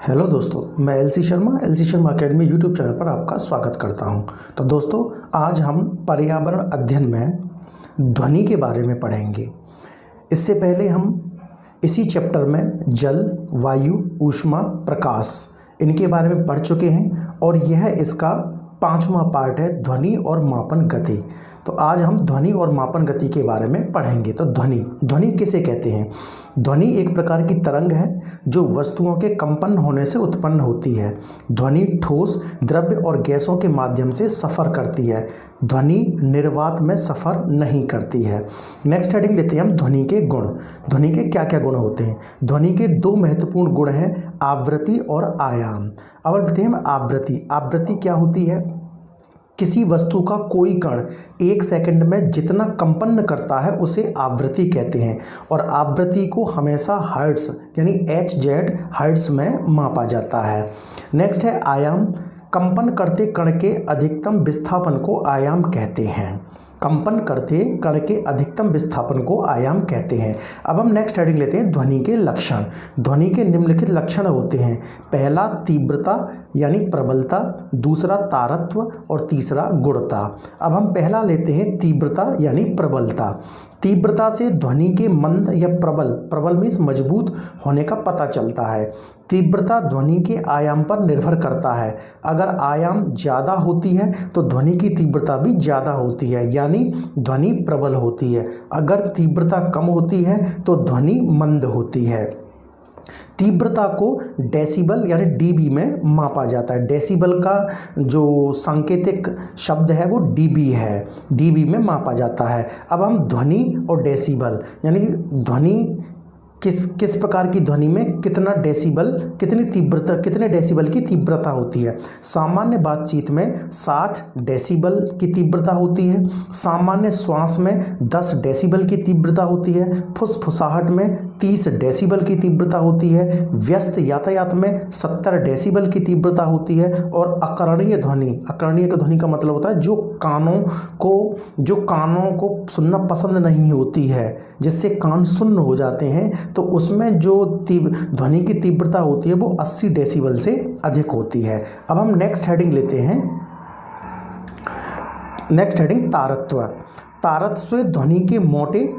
Hello दोस्तों, मैं LC Sharma academy YouTube channel पर आपका स्वागत करता हूं। तो दोस्तों, आज हम पर्यावरण अध्ययन में ध्वनि के बारे में पढ़ेंगे। इससे पहले हम इसी चैप्टर में जल, वायु, ऊष्मा, प्रकाश इनके बारे में पढ़ चुके हैं और यह इसका 5वां पार्ट है, ध्वनि और मापन गति। तो आज हम ध्वनि और मापन गति के बारे में पढ़ेंगे। तो ध्वनि किसे कहते हैं? ध्वनि एक प्रकार की तरंग है जो वस्तुओं के कंपन होने से उत्पन्न होती है। ध्वनि ठोस, द्रव्य और गैसों के माध्यम से सफ़र करती है। ध्वनि निर्वात में सफ़र नहीं करती है। नेक्स्ट हेडिंग लेते हैं हम ध्वनि के गुण। ध्वनि के क्या क्या गुण होते हैं? ध्वनि के दो महत्वपूर्ण गुण हैं, आवृत्ति और आयाम। अब देखते हैं हम आवृत्ति। आवृत्ति क्या होती है? किसी वस्तु का कोई कण 1 सेकंड में जितना कंपन करता है उसे आवृत्ति कहते हैं और आवृत्ति को हमेशा हर्ट्ज यानी HZ हर्ट्ज में मापा जाता है। नेक्स्ट है आयाम। कंपन करते कण के अधिकतम विस्थापन को आयाम कहते हैं। कंपन करते कण के अधिकतम विस्थापन को आयाम कहते हैं। अब हम नेक्स्ट हेडिंग लेते हैं ध्वनि के लक्षण। ध्वनि के निम्नलिखित लक्षण होते हैं। पहला तीव्रता यानी प्रबलता, दूसरा तारत्व और तीसरा गुणता। अब हम पहला लेते हैं तीव्रता यानी प्रबलता। तीव्रता से ध्वनि के मंद या प्रबल मीन्स मजबूत होने का पता चलता है। तीव्रता ध्वनि के आयाम पर निर्भर करता है। अगर आयाम ज़्यादा होती है तो ध्वनि की तीव्रता भी ज़्यादा होती है, यानी ध्वनि प्रबल होती है। अगर तीव्रता कम होती है तो ध्वनि मंद होती है। तीव्रता को डेसिबल यानी डीबी में मापा जाता है। डेसिबल का जो सांकेतिक शब्द है वो डीबी है, डीबी में मापा जाता है। अब हम ध्वनि और डेसिबल यानी ध्वनि किस प्रकार की ध्वनि में कितना डेसिबल, कितनी तीव्रता, कितने डेसिबल की तीव्रता होती है। सामान्य बातचीत में 60 डेसिबल की तीव्रता होती है। सामान्य श्वास में 10 डेसिबल की तीव्रता होती है। फुसफुसाहट में 30 डेसिबल की तीव्रता होती है। व्यस्त यातायात में 70 डेसिबल की तीव्रता होती है। और अकर्णीय ध्वनि, अकर्णीय ध्वनि का मतलब होता है जो कानों को सुनना पसंद नहीं होती है, जिससे कान सुन्न हो जाते हैं, तो उसमें जो ध्वनि की तीव्रता होती है वो 80 डेसिबल से अधिक होती है। अब हम नेक्स्ट हेडिंग लेते हैं। Next heading तारत्व। तारत्व से ध्वनि के मोटे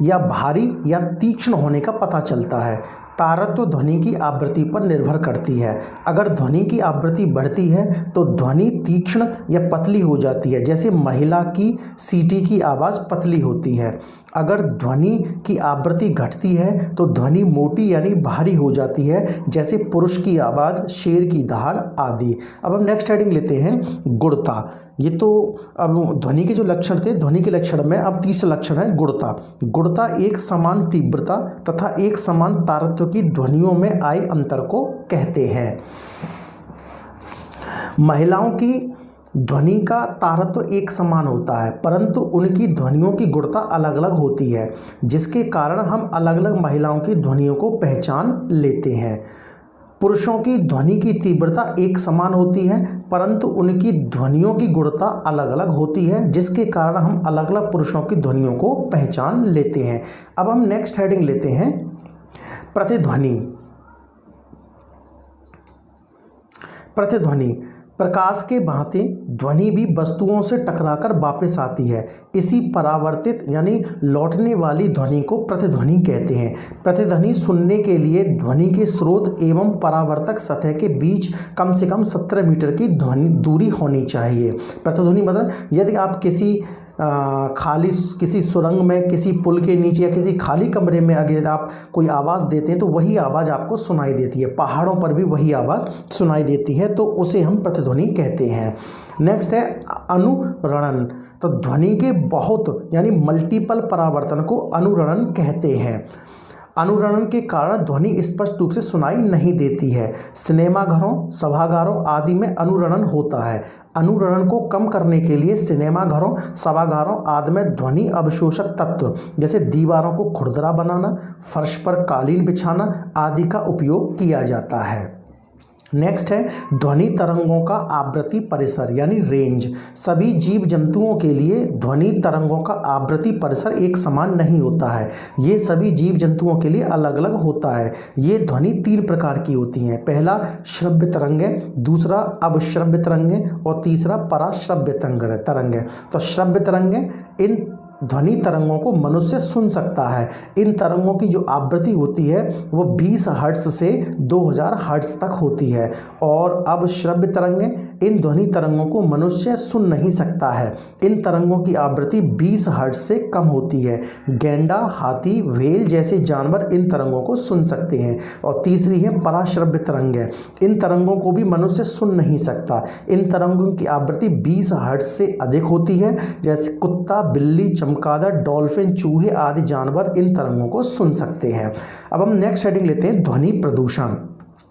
या भारी या तीक्ष्ण होने का पता चलता है। तारत्व ध्वनि की आवृत्ति पर निर्भर करती है। अगर ध्वनि की आवृत्ति बढ़ती है तो ध्वनि तीक्ष्ण या पतली हो जाती है, जैसे महिला की सीटी की आवाज़ पतली होती है। अगर ध्वनि की आवृत्ति घटती है तो ध्वनि मोटी यानी भारी हो जाती है, जैसे पुरुष की आवाज़, शेर की दहाड़ आदि। अब हम नेक्स्ट हेडिंग लेते हैं गुणता। ये तो अब ध्वनि के जो लक्षण थे, ध्वनि के लक्षण में अब तीसरा लक्षण है गुणता। गुणता एक समान तीव्रता तथा एक समान तारत्व की ध्वनियों में आए अंतर को कहते हैं। महिलाओं की ध्वनि का तारत्व एक समान होता है, परंतु उनकी ध्वनियों की गुणता अलग अलग होती है, जिसके कारण हम अलग अलग महिलाओं की ध्वनियों को पहचान लेते हैं। पुरुषों की ध्वनि की तीव्रता एक समान होती है, परंतु उनकी ध्वनियों की गुणता अलग अलग होती है, जिसके कारण हम अलग अलग पुरुषों की ध्वनियों को पहचान लेते हैं। अब हम नेक्स्ट हेडिंग लेते हैं प्रतिध्वनि। प्रतिध्वनि प्रकाश के भांति ध्वनि भी वस्तुओं से टकराकर वापस आती है। इसी परावर्तित यानी लौटने वाली ध्वनि को प्रतिध्वनि कहते हैं। प्रतिध्वनि सुनने के लिए ध्वनि के स्रोत एवं परावर्तक सतह के बीच कम से कम 17 मीटर की दूरी होनी चाहिए। प्रतिध्वनि मतलब यदि आप किसी सुरंग में, किसी पुल के नीचे या किसी खाली कमरे में अगर आप कोई आवाज़ देते हैं तो वही आवाज़ आपको सुनाई देती है। पहाड़ों पर भी वही आवाज़ सुनाई देती है, तो उसे हम प्रतिध्वनि कहते हैं। नेक्स्ट है अनुरणन। तो ध्वनि के बहुत यानी मल्टीपल परावर्तन को अनुरणन कहते हैं। अनुरणन के कारण ध्वनि स्पष्ट रूप से सुनाई नहीं देती है। सिनेमाघरों, सभागारों आदि में अनुरणन होता है। अनुरणन को कम करने के लिए सिनेमाघरों, सभागारों आदि में ध्वनि अवशोषक तत्व जैसे दीवारों को खुरदरा बनाना, फर्श पर कालीन बिछाना आदि का उपयोग किया जाता है। नेक्स्ट है ध्वनि तरंगों का आवृत्ति परिसर यानी रेंज। सभी जीव जंतुओं के लिए ध्वनि तरंगों का आवृत्ति परिसर एक समान नहीं होता है। ये सभी जीव जंतुओं के लिए अलग अलग होता है। ये ध्वनि 3 प्रकार की होती हैं। पहला श्रव्य तरंग है, दूसरा अवश्रव्य तरंग है और तीसरा पराश्रव्य तरंग है। तो श्रव्य तरंग है, इन ध्वनि तरंगों को मनुष्य सुन सकता है। इन तरंगों की जो आवृत्ति होती है वो 20 हर्ट्ज से 2000 हर्ट्ज तक होती है। और अब श्रव्य तरंगें, इन ध्वनि तरंगों को मनुष्य सुन नहीं सकता है। इन तरंगों की आवृत्ति 20 हर्ट्ज से कम होती है। गैंडा, हाथी, व्हेल जैसे जानवर इन तरंगों को सुन सकते हैं। और तीसरी है पराश्रव्य तरंग है। इन तरंगों को भी मनुष्य सुन नहीं सकता। इन तरंगों की आवृत्ति 20 हर्ट्ज से अधिक होती है। जैसे कुत्ता, बिल्ली, चमगादड़, डॉल्फिन, चूहे आदि जानवर इन तरंगों को सुन सकते हैं। अब हम नेक्स्ट हेडिंग लेते हैं ध्वनि प्रदूषण।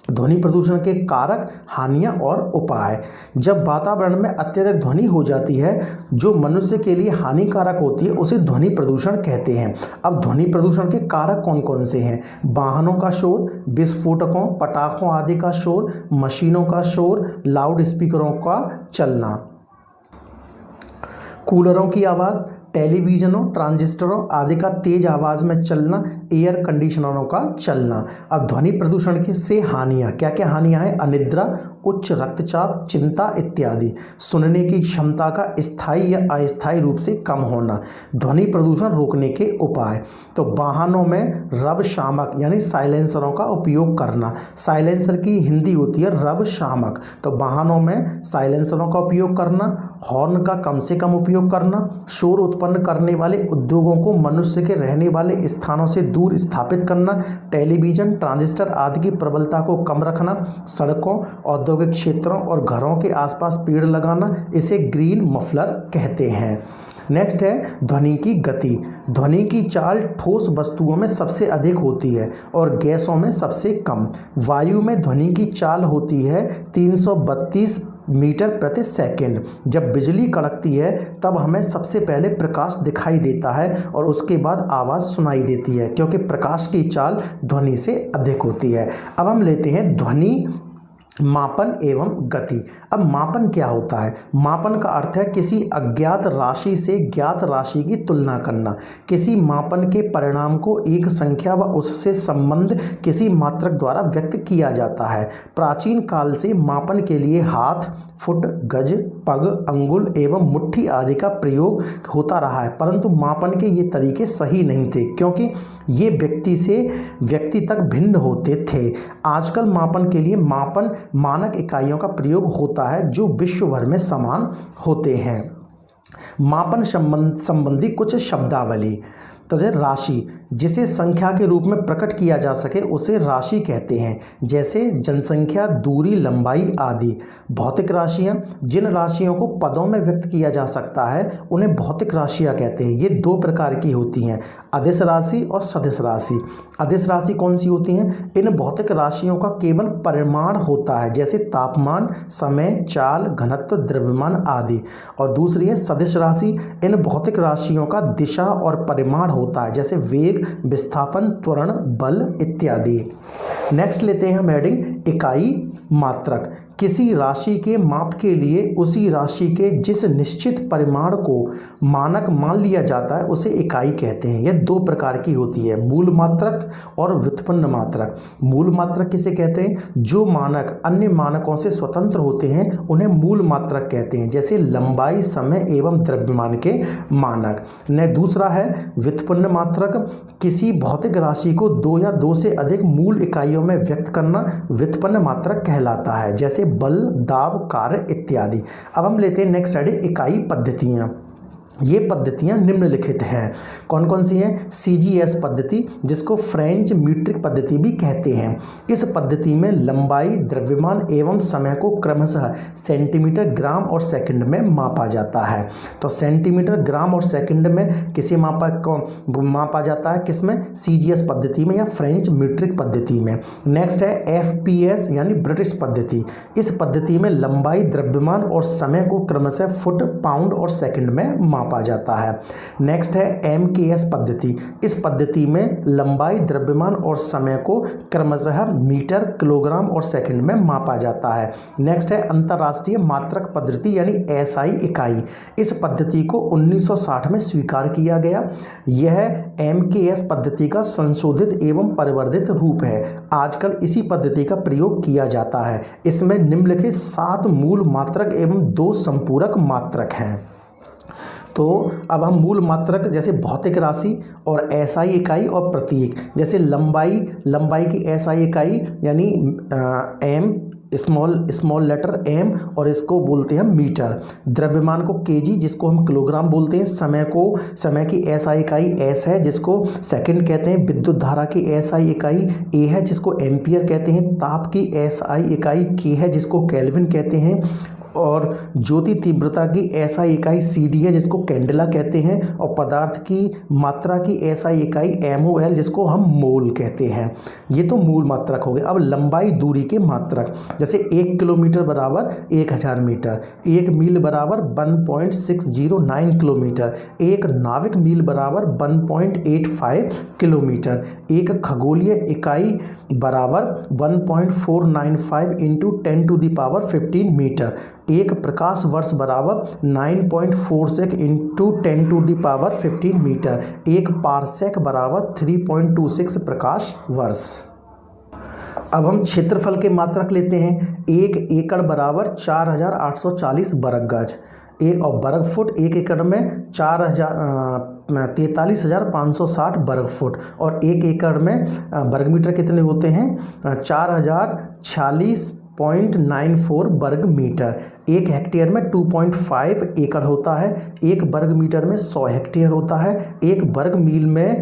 ध्वनि प्रदूषण के कारक, हानियां और उपाय। जब वातावरण में अत्यधिक ध्वनि हो जाती है जो मनुष्य के लिए हानिकारक होती है उसे ध्वनि प्रदूषण कहते हैं। अब ध्वनि प्रदूषण के कारक कौन कौन से हैं? वाहनों का शोर, विस्फोटकों, पटाखों आदि का शोर, मशीनों का शोर, लाउड स्पीकरों का चलना, कूलरों की आवाज़, टेलीविज़नों, ट्रांजिस्टरों आदि का तेज आवाज़ में चलना, एयर कंडीशनरों का चलना। अब ध्वनि प्रदूषण की से हानियाँ, क्या क्या हानियाँ हैं? अनिद्रा, उच्च रक्तचाप, चिंता इत्यादि। सुनने की क्षमता का स्थायी या अस्थायी रूप से कम होना। ध्वनि प्रदूषण रोकने के उपाय, तो वाहनों में रब शामक यानी साइलेंसरों का उपयोग करना। साइलेंसर की हिंदी होती है रब शामक। तो वाहनों में साइलेंसरों का उपयोग करना, हॉर्न का कम से कम उपयोग करना, शोर उत्पन्न करने वाले उद्योगों को मनुष्य के रहने वाले स्थानों से दूर स्थापित करना, टेलीविज़न, ट्रांजिस्टर आदि की प्रबलता को कम रखना, सड़कों, औद्योगिक क्षेत्रों और घरों के आसपास पेड़ लगाना, इसे ग्रीन मफलर कहते हैं। नेक्स्ट है ध्वनि की गति। ध्वनि की चाल ठोस वस्तुओं में सबसे अधिक होती है और गैसों में सबसे कम। वायु में ध्वनि की चाल होती है 332 मीटर प्रति सेकंड। जब बिजली कड़कती है तब हमें सबसे पहले प्रकाश दिखाई देता है और उसके बाद आवाज़ सुनाई देती है, क्योंकि प्रकाश की चाल ध्वनि से अधिक होती है। अब हम लेते हैं ध्वनि मापन एवं गति। अब मापन क्या होता है? मापन का अर्थ है किसी अज्ञात राशि से ज्ञात राशि की तुलना करना। किसी मापन के परिणाम को एक संख्या व उससे संबंध किसी मात्रक द्वारा व्यक्त किया जाता है। प्राचीन काल से मापन के लिए हाथ, फुट, गज, पग, अंगुल एवं मुट्ठी आदि का प्रयोग होता रहा है, परंतु मापन के ये तरीके सही नहीं थे क्योंकि ये व्यक्ति से व्यक्ति तक भिन्न होते थे। आजकल मापन के लिए मानक इकाइयों का प्रयोग होता है जो विश्व भर में समान होते हैं। मापन संबंधी कुछ शब्दावली, तो जैसे राशि, जिसे संख्या के रूप में प्रकट किया जा सके उसे राशि कहते हैं, जैसे जनसंख्या, दूरी, लंबाई आदि। भौतिक राशियाँ, जिन राशियों को पदों में व्यक्त किया जा सकता है उन्हें भौतिक राशियाँ कहते हैं। ये 2 प्रकार की होती हैं, अदिश राशि और सदिश राशि। अदिश राशि कौन सी होती हैं? इन भौतिक राशियों का केवल परिमाण होता है, जैसे तापमान, समय, चाल, घनत्व, द्रव्यमान आदि। और दूसरी है सदिश राशि। इन भौतिक राशियों का दिशा और परिमाण होता है, जैसे वेग, विस्थापन, त्वरण, बल इत्यादि। नेक्स्ट लेते हैं हम हेडिंग इकाई मात्रक। किसी राशि के माप के लिए उसी राशि के जिस निश्चित परिमाण को मानक मान लिया जाता है उसे इकाई कहते हैं। यह 2 प्रकार की होती है, मूल मात्रक और व्युत्पन्न मात्रक। मूल मात्रक किसे कहते हैं? जो मानक अन्य मानकों से स्वतंत्र होते हैं उन्हें मूल मात्रक कहते हैं, जैसे लंबाई, समय एवं द्रव्यमान के मानक। दूसरा है व्युत्पन्न मात्रक। किसी भौतिक राशि को 2 या 2 से अधिक मूल इकाइयों में व्यक्त करना व्युत्पन्न मात्रक कहलाता है, जैसे बल, दाब, कार्य इत्यादि। अब हम लेते हैं नेक्स्ट हेडिंग इकाई पद्धतियाँ। ये पद्धतियाँ निम्नलिखित हैं। कौन कौन सी हैं? CGS पद्धति, जिसको फ्रेंच मीट्रिक पद्धति भी कहते हैं। इस पद्धति में लंबाई, द्रव्यमान एवं समय को क्रमशः सेंटीमीटर, ग्राम और सेकंड में मापा जाता है। तो सेंटीमीटर, ग्राम और सेकंड में किसे मापा जाता है? किसमें? CGS पद्धति में या फ्रेंच मीट्रिक पद्धति में। नेक्स्ट है FPS यानी ब्रिटिश पद्धति। इस पद्धति में लंबाई, द्रव्यमान और समय को क्रमशः फुट, पाउंड और सेकंड में मापा जाता है। नेक्स्ट है MKS पद्धति। इस पद्धति में लंबाई, द्रव्यमान और समय को क्रमशः मीटर, किलोग्राम और सेकंड में मापा जाता है। नेक्स्ट है अंतर्राष्ट्रीय मात्रक पद्धति यानी SI इकाई। इस पद्धति को 1960 में स्वीकार किया गया। यह MKS पद्धति का संशोधित एवं परिवर्धित रूप है। आजकल इसी पद्धति का प्रयोग किया जाता है। इसमें निम्नलिखित 7 मूल मात्रक एवं 2 संपूरक मात्रक हैं। तो अब हम मूल मात्रक जैसे भौतिक राशि और SI इकाई और प्रतीक, जैसे लंबाई की SI इकाई यानी m, स्मॉल लेटर m, और इसको बोलते हैं मीटर। द्रव्यमान को kg जिसको हम किलोग्राम बोलते हैं। समय की SI इकाई s है जिसको सेकंड कहते हैं। विद्युत धारा की SI इकाई a है जिसको एम्पियर कहते हैं। ताप की SI इकाई k है जिसको केल्विन कहते हैं। और ज्योति तीव्रता की SI इकाई CD है जिसको कैंडेला कहते हैं। और पदार्थ की मात्रा की SI इकाई MOL जिसको हम मोल कहते हैं। ये तो मूल मात्रक हो गए। अब लंबाई दूरी के मात्रक, जैसे 1 किलोमीटर बराबर 1000 मीटर, 1 मील बराबर 1.609 किलोमीटर, 1 नाविक मील बराबर 1.85 किलोमीटर, 1 खगोलीय इकाई बराबर 1.495 इंटू 10⁻15 मीटर, 1 प्रकाश वर्ष बराबर 9.46 इंटू 10⁻15 मीटर, 1 पारसेक बराबर 3.26 प्रकाश वर्ष। अब हम क्षेत्रफल के मात्रक लेते हैं। 1 एकड़ बराबर 4840 वर्ग गज, और वर्ग फुट 1 एकड़ में 43,560 वर्ग फुट, और 1 एकड़ में वर्ग मीटर कितने होते हैं? 4046.94 वर्ग मीटर। 1 हेक्टेयर में 2.5 एकड़ होता है। 1 वर्ग मीटर में 100 हेक्टेयर होता है। 1 वर्ग मील में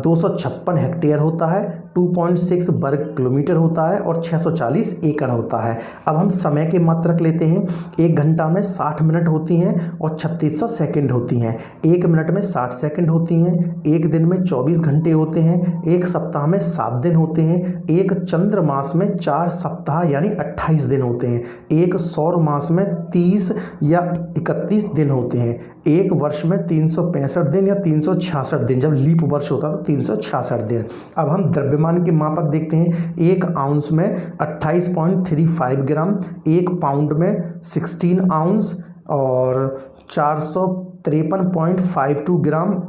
256 हेक्टेयर होता है। 2.6 वर्ग किलोमीटर होता है और 640 एकड़ होता है। अब हम समय के मात्रक लेते हैं। 1 घंटा में 60 मिनट होती हैं और 3600 सेकंड होती हैं। 1 मिनट में 60 सेकंड होती हैं। 1 दिन में 24 घंटे होते हैं। 1 सप्ताह में 7 दिन होते हैं। 1 चंद्र मास में 4 सप्ताह यानी 28 दिन होते हैं। 1 सौर मास में 30 या 31 दिन होते हैं। 1 वर्ष में 365 दिन या 366 दिन, जब लीप वर्ष होता है तो 366 दिन। अब हम द्रव्यमान के मापक देखते हैं। 1 आउंस में 28.35 ग्राम, 1 पाउंड में 16 आउंस और 453.52 ग्राम,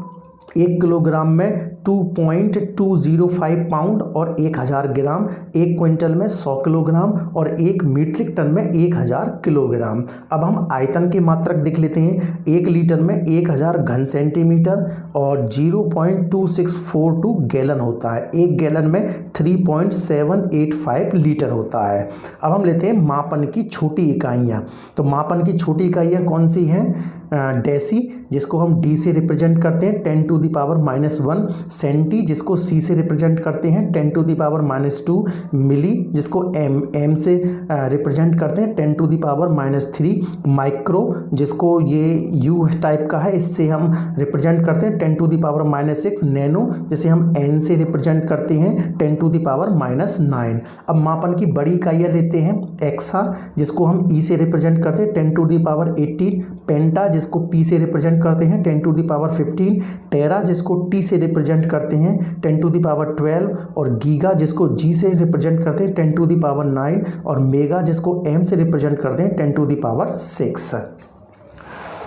1 किलोग्राम में 2.205 पाउंड और 1000 ग्राम, 1 क्विंटल में 100 किलोग्राम और 1 मीट्रिक टन में 1000 किलोग्राम। अब हम आयतन के मात्रक देख लेते हैं। 1 लीटर में 1000 घन सेंटीमीटर और 0.2642 गैलन होता है। 1 गैलन में 3.785 लीटर होता है। अब हम लेते हैं मापन की छोटी इकाइयाँ। तो मापन की छोटी इकाइयाँ कौन सी हैं? डेसी जिसको हम D से रिप्रेजेंट करते हैं 10⁻⁻1, सेंटी जिसको C से रिप्रेजेंट करते हैं 10⁻⁻2, मिली जिसको M से रिप्रेजेंट करते हैं 10⁻⁻3, माइक्रो जिसको ये U टाइप का है इससे हम रिप्रेजेंट करते हैं 10⁻⁻6, नैनो जिसे हम N से रिप्रेजेंट करते हैं 10⁻⁹। अब मापन की बड़ी इकाइयाँ लेते हैं। एक्सा जिसको हम E से रिप्रेजेंट करते हैं 10⁻18, पेंटा जिसको P से रिप्रेजेंट करते हैं 10⁻15, टेरा जिसको T से रिप्रेजेंट करते हैं 10⁻12 और गीगा जिसको G से रिप्रेजेंट करते हैं 10⁻9 और मेगा जिसको M से रिप्रेजेंट करते हैं 10⁻6।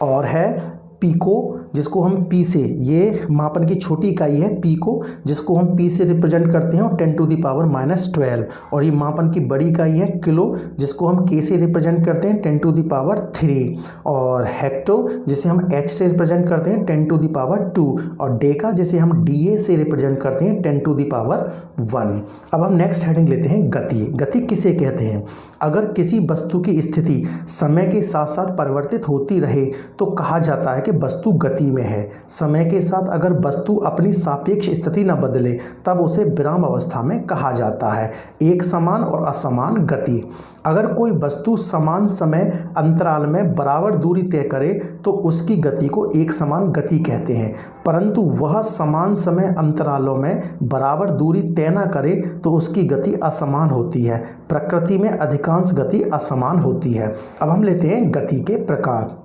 और है पीको जिसको हम P से, ये मापन की छोटी इकाई है पीको जिसको हम P से रिप्रेजेंट करते हैं और 10⁻12, और ये मापन की बड़ी इकाई है किलो जिसको हम K से रिप्रेजेंट करते हैं 10⁻3, और हेक्टो जिसे हम H से रिप्रेजेंट करते हैं 10⁻2, और डेका जिसे हम DA से रिप्रेजेंट करते हैं 10⁻1। अब हम नेक्स्ट हेडिंग लेते हैं गति। गति किसे कहते हैं? अगर किसी वस्तु की स्थिति समय के साथ साथ परिवर्तित होती रहे तो कहा जाता है कि वस्तु गति में है। समय के साथ अगर वस्तु अपनी सापेक्ष स्थिति न बदले तब उसे विराम अवस्था में कहा जाता है। एक समान और असमान गति। अगर कोई वस्तु समान समय अंतराल में बराबर दूरी तय करे तो उसकी गति को एक समान गति कहते हैं, परंतु वह समान समय अंतरालों में बराबर दूरी तय न करे तो उसकी गति असमान होती है। प्रकृति में अधिकांश गति असमान होती है। अब हम लेते हैं गति के प्रकार।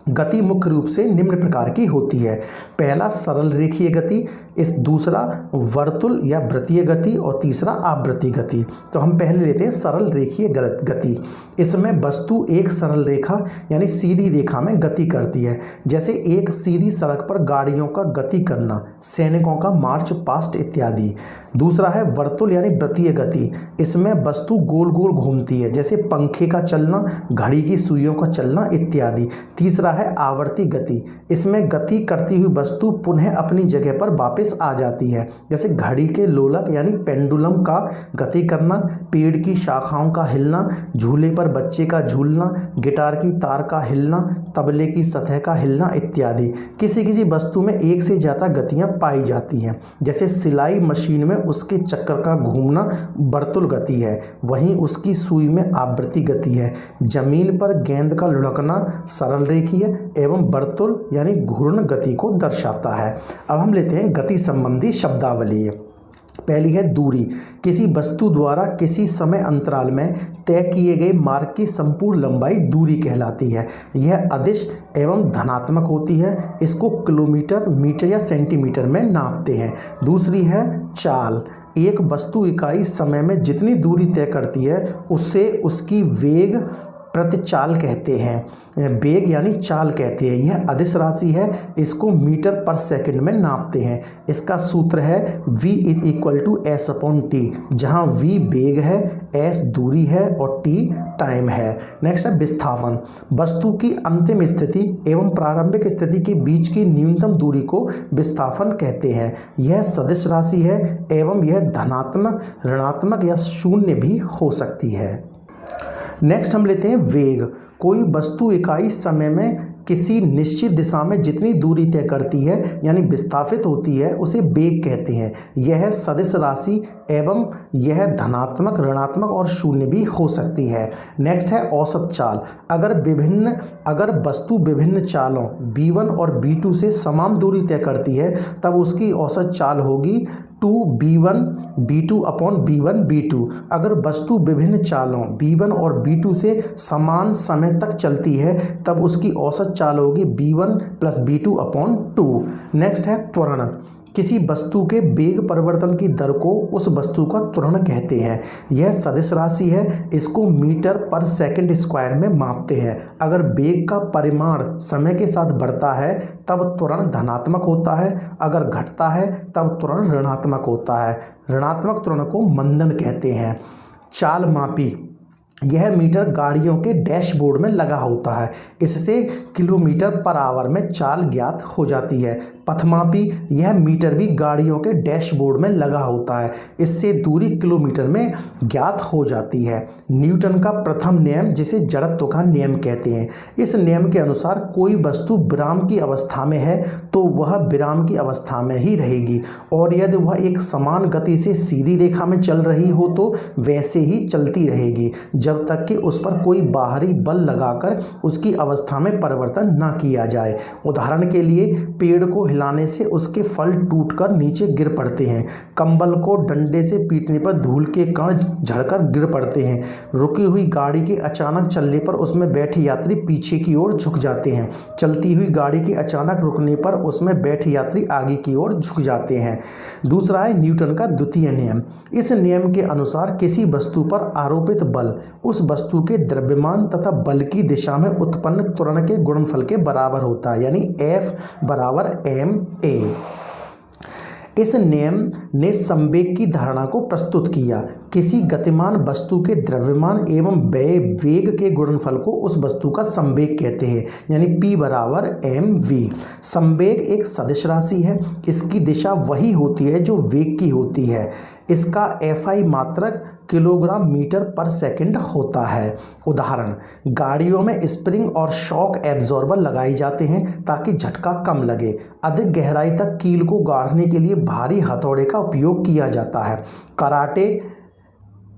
गति मुख्य रूप से निम्न प्रकार की होती है। पहला सरल रेखीय गति, दूसरा वर्तुल या वृत्तीय गति और तीसरा आवृत्तीय गति। तो हम पहले लेते हैं सरल रेखीय गति। इसमें वस्तु एक सरल रेखा यानी सीधी रेखा में गति करती है, जैसे एक सीधी सड़क पर गाड़ियों का गति करना, सैनिकों का मार्च पास्ट इत्यादि। दूसरा है वर्तुल यानी वृत्तीय गति। इसमें वस्तु गोल गोल घूमती है, जैसे पंखे का चलना, घड़ी की सुइयों का चलना इत्यादि। तीसरा है आवर्ती गति। इसमें गति करती हुई वस्तु पुनः अपनी जगह पर वापस आ जाती है, जैसे घड़ी के लोलक यानी पेंडुलम का गति करना, पेड़ की शाखाओं का हिलना, झूले पर बच्चे का झूलना, गिटार की तार का हिलना, तबले की सतह का हिलना इत्यादि। किसी किसी वस्तु में एक से ज़्यादा गतियाँ पाई जाती हैं, जैसे सिलाई मशीन में उसके चक्कर का घूमना वर्तुल गति है, वहीं उसकी सुई में आवृत्ति गति है। जमीन पर गेंद का लुढ़कना सरल रेखीय एवं वर्तुल यानी घूर्ण गति को दर्शाता है। अब हम लेते हैं गति संबंधी शब्दावली। पहली है दूरी। किसी वस्तु द्वारा किसी समय अंतराल में तय किए गए मार्ग की संपूर्ण लंबाई दूरी कहलाती है। यह अदिश एवं धनात्मक होती है। इसको किलोमीटर, मीटर या सेंटीमीटर में नापते हैं। दूसरी है चाल। एक वस्तु इकाई समय में जितनी दूरी तय करती है उससे उसकी वेग प्रति चाल कहते हैं, वेग यानी चाल कहते हैं। यह अदिश राशि है, इसको मीटर पर सेकंड में नापते हैं। इसका सूत्र है v = s/t, जहां v वेग है, s दूरी है और t टाइम है। नेक्स्ट है विस्थापन। वस्तु की अंतिम स्थिति एवं प्रारंभिक स्थिति के बीच की न्यूनतम दूरी को विस्थापन कहते हैं। यह सदिश राशि है एवं यह धनात्मक, ऋणात्मक या शून्य भी हो सकती है। नेक्स्ट हम लेते हैं वेग। कोई वस्तु इकाई समय में किसी निश्चित दिशा में जितनी दूरी तय करती है यानी विस्थापित होती है उसे वेग कहते हैं। यह सदिश राशि एवं यह धनात्मक, ऋणात्मक और शून्य भी हो सकती है। नेक्स्ट है औसत चाल। अगर वस्तु विभिन्न चालों b1 और b2 से समान दूरी तय करती है तब उसकी औसत चाल होगी 2b1 b2 upon b1 b2। अगर वस्तु विभिन्न चालों b1 और b2 से समान समय तक चलती है तब उसकी औसत चाल होगी b1 plus b2 upon 2। Next है त्वरण। किसी वस्तु के वेग परिवर्तन की दर को उस वस्तु का त्वरण कहते हैं। यह सदिश राशि है, इसको मीटर पर सेकंड स्क्वायर में मापते हैं। अगर वेग का परिमाण समय के साथ बढ़ता है तब त्वरण धनात्मक होता है, अगर घटता है तब त्वरण ऋणात्मक होता है। ऋणात्मक त्वरण को मंदन कहते हैं। चाल मापी। यह मीटर गाड़ियों के डैशबोर्ड में लगा होता है, इससे किलोमीटर पर आवर में चाल ज्ञात हो जाती है। पथमापी। यह मीटर भी गाड़ियों के डैशबोर्ड में लगा होता है, इससे दूरी किलोमीटर में ज्ञात हो जाती है। न्यूटन का प्रथम नियम, जिसे जड़त्व का नियम कहते हैं। इस नियम के अनुसार कोई वस्तु विराम की अवस्था में है तो वह विराम की अवस्था में ही रहेगी, और यदि वह एक समान गति से सीधी रेखा में चल रही हो तो वैसे ही चलती रहेगी जब तक कि उस पर कोई बाहरी बल लगाकर उसकी अवस्था में परिवर्तन ना किया जाए। उदाहरण के लिए पेड़ को हिलाने से उसके फल टूटकर नीचे गिर पड़ते हैं। कंबल को डंडे से पीटने पर धूल के कण झड़कर गिर पड़ते हैं। रुकी हुई गाड़ी के अचानक चलने पर उसमें बैठे यात्री पीछे की ओर झुक जाते हैं। चलती हुई गाड़ी के अचानक रुकने पर उसमें बैठे यात्री आगे की ओर झुक जाते हैं। दूसरा है न्यूटन का द्वितीय नियम। इस नियम के अनुसार किसी वस्तु पर आरोपित बल उस वस्तु के द्रव्यमान तथा बल की दिशा में उत्पन्न त्वरण के गुणनफल के बराबर होता है, यानी F = ma। इस नियम ने संवेग की धारणा को प्रस्तुत किया। किसी गतिमान वस्तु के द्रव्यमान एवं वेग के गुणनफल को उस वस्तु का संवेग कहते हैं, यानी P = mv। संवेग एक सदिश राशि है, इसकी दिशा वही होती है जो वेग की होती है। इसका FI मात्रक किलोग्राम मीटर पर सेकंड होता है। उदाहरण, गाड़ियों में स्प्रिंग और शॉक एब्जॉर्बर लगाए जाते हैं ताकि झटका कम लगे। अधिक गहराई तक कील को गाड़ने के लिए भारी हथौड़े का उपयोग किया जाता है। कराटे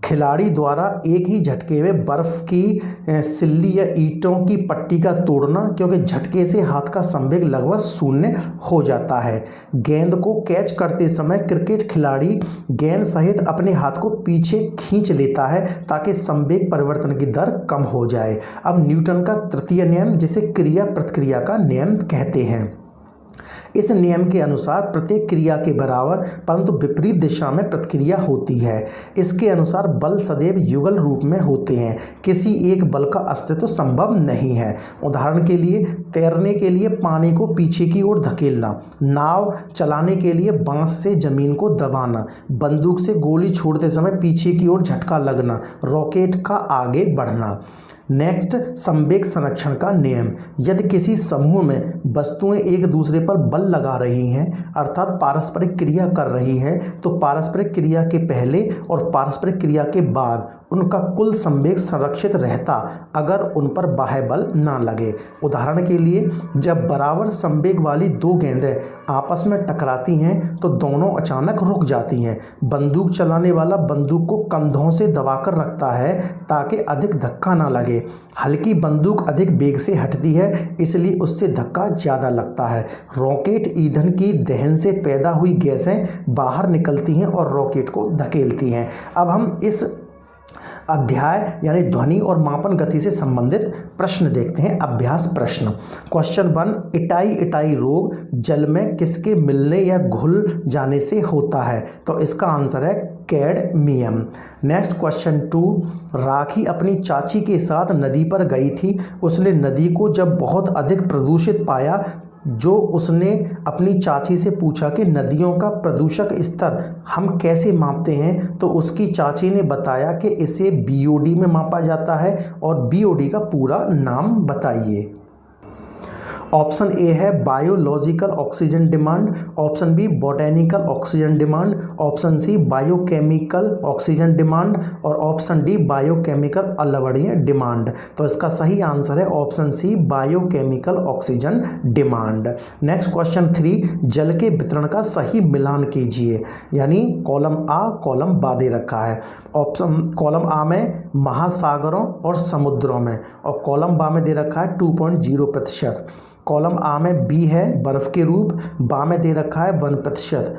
खिलाड़ी द्वारा एक ही झटके में बर्फ की सिल्ली या ईंटों की पट्टी का तोड़ना, क्योंकि झटके से हाथ का संवेग लगभग शून्य हो जाता है। गेंद को कैच करते समय क्रिकेट खिलाड़ी गेंद सहित अपने हाथ को पीछे खींच लेता है ताकि संवेग परिवर्तन की दर कम हो जाए। अब न्यूटन का तृतीय नियम, जिसे क्रिया प्रतिक्रिया का नियम कहते हैं। इस नियम के अनुसार प्रत्येक क्रिया के बराबर परंतु विपरीत दिशा में प्रतिक्रिया होती है। इसके अनुसार बल सदैव युगल रूप में होते हैं, किसी एक बल का अस्तित्व संभव नहीं है। उदाहरण के लिए, तैरने के लिए पानी को पीछे की ओर धकेलना, नाव चलाने के लिए बांस से जमीन को दबाना, बंदूक से गोली छोड़ते समय पीछे की ओर झटका लगना, रॉकेट का आगे बढ़ना। नेक्स्ट, संवेग संरक्षण का नियम। यदि किसी समूह में वस्तुएं एक दूसरे पर बल लगा रही हैं, अर्थात पारस्परिक क्रिया कर रही हैं, तो पारस्परिक क्रिया के पहले और पारस्परिक क्रिया के बाद उनका कुल संवेग संरक्षित रहता अगर उन पर बाह्य बल ना लगे। उदाहरण के लिए, जब बराबर संवेग वाली दो गेंदें आपस में टकराती हैं तो दोनों अचानक रुक जाती हैं। बंदूक चलाने वाला बंदूक को कंधों से दबाकर रखता है ताकि अधिक धक्का ना लगे। हल्की बंदूक अधिक वेग से हटती है, इसलिए उससे धक्का ज़्यादा लगता है। रॉकेट ईंधन की दहन से पैदा हुई गैसें बाहर निकलती हैं और रॉकेट को धकेलती हैं। अब हम इस अध्याय यानी ध्वनि और मापन गति से संबंधित प्रश्न देखते हैं। अभ्यास प्रश्न। क्वेश्चन 1, इटाई इटाई रोग जल में किसके मिलने या घुल जाने से होता है? तो इसका आंसर है कैडमियम। नेक्स्ट क्वेश्चन 2, राखी अपनी चाची के साथ नदी पर गई थी। उसने नदी को जब बहुत अधिक प्रदूषित पाया, जो उसने अपनी चाची से पूछा कि नदियों का प्रदूषक स्तर हम कैसे मापते हैं, तो उसकी चाची ने बताया कि इसे BOD में मापा जाता है। और BOD का पूरा नाम बताइए। ऑप्शन ए है biological oxygen demand, option B botanical oxygen demand, option C biochemical oxygen demand और ऑप्शन डी बायोकेमिकल अलवणीय डिमांड। तो इसका सही आंसर है option C biochemical oxygen demand. Next question 3, जल के वितरण का सही मिलान कीजिए। यानी कॉलम आ कॉलम बा दे रखा है। ऑप्शन कॉलम आ में महासागरों और समुद्रों में, और कॉलम बा में दे रखा है 2.0%। कॉलम आ में बी है बर्फ़ के रूप, बा में दे रखा है 1%।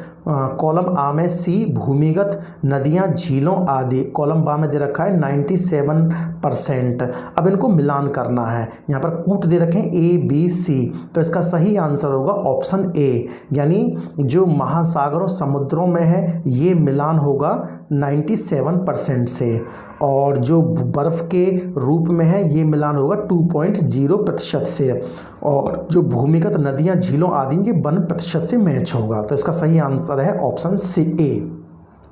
कॉलम आ में सी भूमिगत नदियाँ झीलों आदि, कॉलम बा में दे रखा है 97%। अब इनको मिलान करना है। यहाँ पर कूट दे रखे हैं ABC, तो इसका सही आंसर होगा ऑप्शन ए, यानी जो महासागरों समुद्रों में है ये मिलान होगा 97% से, और जो बर्फ़ के रूप में है ये मिलान होगा 2.0% से, और जो भूमिगत नदियाँ झीलों आदि के 1% से मैच होगा। तो इसका सही आंसर है ऑप्शन सी ए।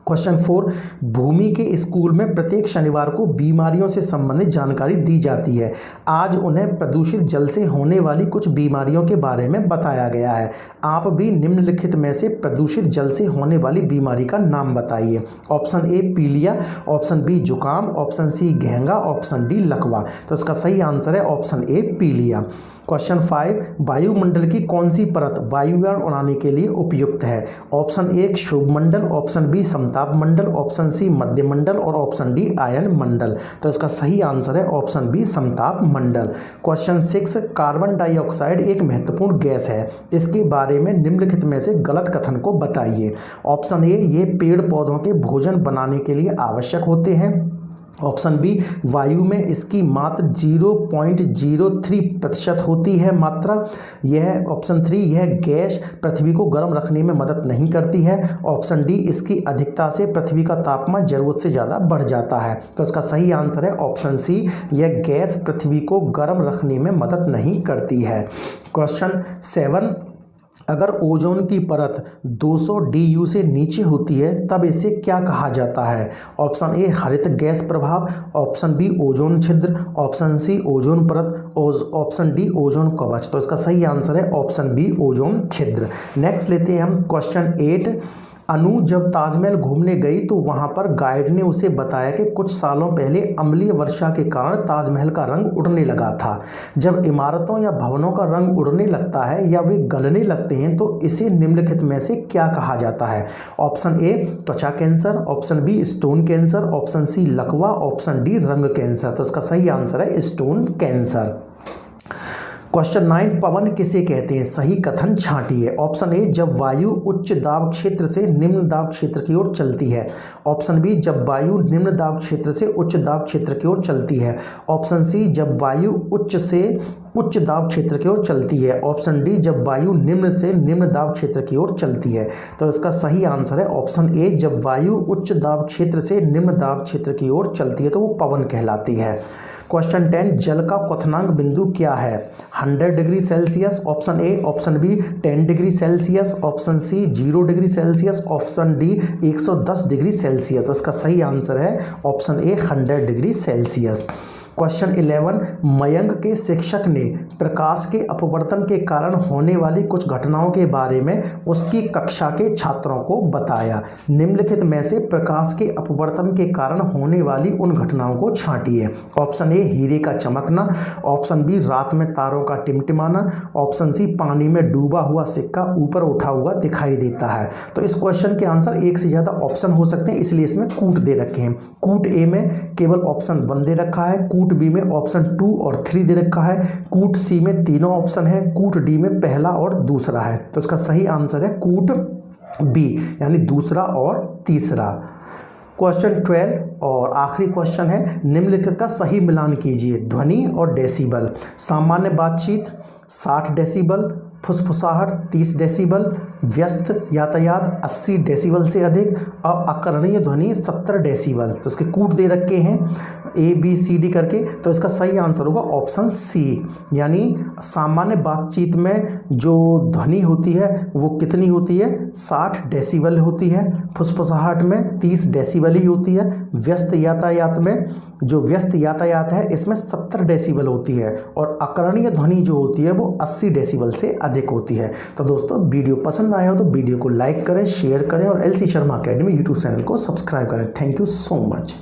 क्वेश्चन 4, भूमि के स्कूल में प्रत्येक शनिवार को बीमारियों से संबंधित जानकारी दी जाती है। आज उन्हें प्रदूषित जल से होने वाली कुछ बीमारियों के बारे में बताया गया है। आप भी निम्नलिखित में से प्रदूषित जल से होने वाली बीमारी का नाम बताइए। ऑप्शन ए पीलिया, ऑप्शन बी जुकाम, ऑप्शन सी घेंगा, ऑप्शन डी लकवा। तो इसका सही आंसर है ऑप्शन ए पीलिया। क्वेश्चन 5, वायुमंडल की कौन सी परत वायुयान उड़ाने के लिए उपयुक्त है? ऑप्शन ए शुभ मंडल, ऑप्शन बी समताप मंडल, ऑप्शन सी मध्य मंडल और ऑप्शन डी आयन मंडल। तो इसका सही आंसर है ऑप्शन बी समताप मंडल। क्वेश्चन 6, कार्बन डाइऑक्साइड एक महत्वपूर्ण गैस है, इसके बारे में निम्नलिखित में से गलत कथन को बताइए। ऑप्शन ए ये पेड़ पौधों के भोजन बनाने के लिए आवश्यक होते हैं। ऑप्शन बी वायु में इसकी मात्र 0.03% होती है मात्रा। यह ऑप्शन 3 यह गैस पृथ्वी को गर्म रखने में मदद नहीं करती है। ऑप्शन डी इसकी अधिकता से पृथ्वी का तापमान जरूरत से ज़्यादा बढ़ जाता है। तो इसका सही आंसर है ऑप्शन सी यह गैस पृथ्वी को गर्म रखने में मदद नहीं करती है। क्वेश्चन 7, अगर ओजोन की परत 200 DU से नीचे होती है तब इसे क्या कहा जाता है? ऑप्शन ए हरित गैस प्रभाव, ऑप्शन बी ओजोन छिद्र, ऑप्शन सी ओजोन परत, ऑप्शन डी ओजोन कवच। तो इसका सही आंसर है ऑप्शन बी ओजोन छिद्र। नेक्स्ट लेते हैं हम क्वेश्चन 8, अनु जब ताजमहल घूमने गई तो वहां पर गाइड ने उसे बताया कि कुछ सालों पहले अम्लीय वर्षा के कारण ताजमहल का रंग उड़ने लगा था। जब इमारतों या भवनों का रंग उड़ने लगता है या वे गलने लगते हैं तो इसे निम्नलिखित में से क्या कहा जाता है? ऑप्शन ए त्वचा cancer, option B stone cancer, option C लकवा, ऑप्शन डी रंग कैंसर। तो इसका सही आंसर है स्टोन कैंसर। क्वेश्चन 9, पवन किसे कहते हैं? सही कथन छांटिए। ऑप्शन ए जब वायु उच्च दाब क्षेत्र से निम्न दाब क्षेत्र की ओर चलती है, ऑप्शन बी जब वायु निम्न दाब क्षेत्र से उच्च दाब क्षेत्र की ओर चलती है, ऑप्शन सी जब वायु उच्च से उच्च दाब क्षेत्र की ओर चलती है, ऑप्शन डी जब वायु निम्न से निम्न दाब क्षेत्र की ओर चलती है। तो इसका सही आंसर है ऑप्शन ए जब वायु उच्च दाब क्षेत्र से निम्न दाब क्षेत्र की ओर चलती है तो वो पवन कहलाती है। क्वेश्चन 10, जल का क्वथनांक बिंदु क्या है? 100 degree Celsius, option A, option B 10 degree Celsius, option C 0 degree Celsius, option D 110 degree Celsius. तो इसका सही आंसर है option A 100 degree Celsius. Question 11, Mayank के शिक्षक ने प्रकाश के अपवर्तन के कारण होने वाली कुछ घटनाओं के बारे में उसकी कक्षा के छात्रों को बताया। निम्नलिखित में से प्रकाश के अपवर्तन के कारण होने वाली उन घटनाओं को छांटिए। ऑप्शन ए हीरे का चमकना, ऑप्शन बी रात में तारों का टिमटिमाना, ऑप्शन सी पानी में डूबा हुआ सिक्का ऊपर उठा हुआ दिखाई देता है। तो इस क्वेश्चन के आंसर एक से ज़्यादा ऑप्शन हो सकते हैं, इसलिए इसमें कूट दे रखे हैं। कूट ए में केवल ऑप्शन 1 दे रखा है, कूट बी में ऑप्शन 2 और 3 दे रखा है, कूट सी में तीनों ऑप्शन है, कूट डी में पहला और दूसरा है। तो इसका सही आंसर है कूट बी यानी दूसरा और तीसरा। क्वेश्चन 12 और आखिरी क्वेश्चन है, निम्नलिखित का सही मिलान कीजिए। ध्वनि और डेसिबल। सामान्य बातचीत 60 डेसिबल, फुसफुसाहट 30 डेसिबल, व्यस्त यातायात 80 डेसिबल से अधिक और अकर्णीय ध्वनि 70 डेसिबल। तो इसके कूट दे रखे हैं ए बी सी डी करके। तो इसका सही आंसर होगा ऑप्शन सी यानी सामान्य बातचीत में जो ध्वनि होती है वो कितनी होती है? 60 डेसिबल होती है। फुसफुसाहट में 30 डेसिबल ही होती है। व्यस्त यातायात में जो व्यस्त यातायात है इसमें 70 डेसिबल होती है और अकर्णीय ध्वनि जो होती है वो 80 डेसिबल से अधिक होती है। तो दोस्तों वीडियो पसंद आया हो तो वीडियो को लाइक करें, शेयर करें और LC Sharma academy YouTube channel को सब्सक्राइब करें। Thank you so much.